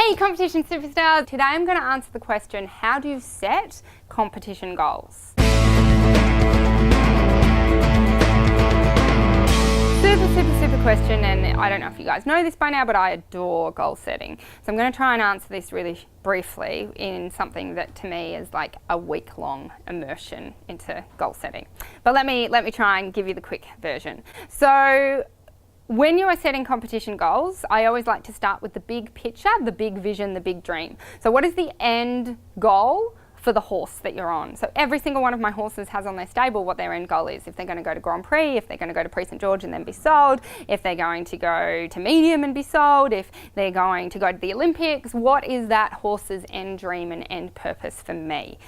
Hey competition superstars! Today I'm going to answer the question, how do you set competition goals? Super question, and I don't know if you guys know this by now, but I adore goal setting. So I'm going to try and answer this really briefly in something that to me is like a week-long immersion into goal setting. But let me try and give you the quick version. So when you are setting competition goals, I always like to start with the big picture, the big vision, the big dream. So what is the end goal for the horse that you're on? So every single one of my horses has on their stable what their end goal is. If they're going to go to Grand Prix, if they're going to go to Prix St George and then be sold, if they're going to go to medium and be sold, if they're going to go to the Olympics, what is that horse's end dream and end purpose for me?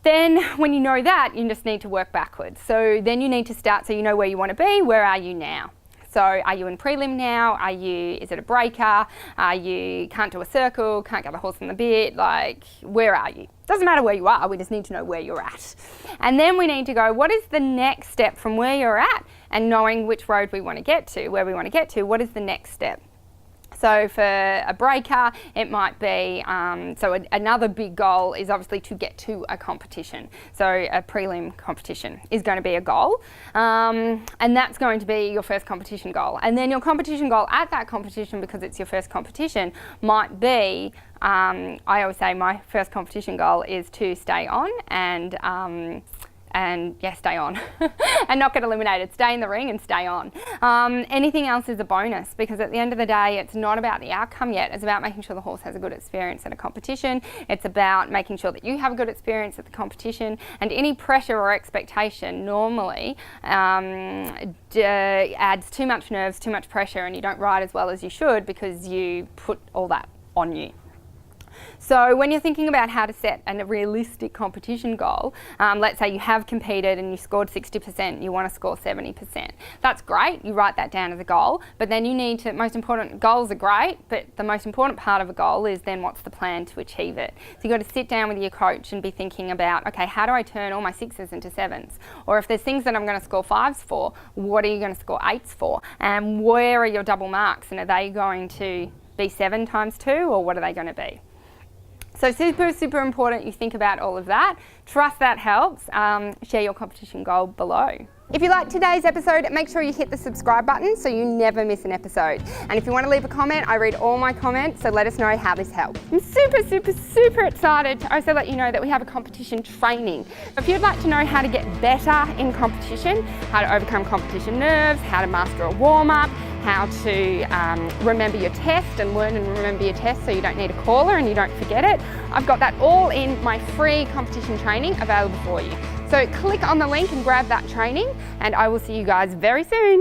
Then when you know that, you just need to work backwards. So then you need to start, so you know where you want to be, where are you now? So are you in prelim now? Is it a breaker? Can't do a circle, can't get the horse in the bit, like where are you? Doesn't matter where you are, we just need to know where you're at. And then we need to go, what is the next step from where you're at and knowing which road we want to get to, where we want to get to, what is the next step? So for a breaker, it might be, another big goal is obviously to get to a competition. So a prelim competition is going to be a goal, and that's going to be your first competition goal. And then your competition goal at that competition, because it's your first competition, might be, I always say my first competition goal is to stay on and stay on and not get eliminated. Stay in the ring and stay on. Anything else is a bonus, because at the end of the day, it's not about the outcome yet. It's about making sure the horse has a good experience at a competition. It's about making sure that you have a good experience at the competition, and any pressure or expectation normally adds too much nerves, too much pressure, and you don't ride as well as you should because you put all that on you. So when you're thinking about how to set a realistic competition goal, let's say you have competed and you scored 60%, you want to score 70%. That's great, you write that down as a goal, but then you need to, goals are great, but the most important part of a goal is then what's the plan to achieve it. So you've got to sit down with your coach and be thinking about, okay, how do I turn all my 6s into 7s? Or if there's things that I'm going to score 5s for, what are you going to score 8s for? And where are your double marks? And are they going to be 7 times 2, or what are they going to be? So super important you think about all of that. Trust that helps. Share your competition goal below. If you liked today's episode, make sure you hit the subscribe button so you never miss an episode. And if you want to leave a comment, I read all my comments, so let us know how this helped. I'm super excited to also let you know that we have a competition training. If you'd like to know how to get better in competition, how to overcome competition nerves, how to master a warm-up, how to remember your test and learn and remember your test so you don't need a caller and you don't forget it, I've got that all in my free competition training available for you. So click on the link and grab that training, and I will see you guys very soon.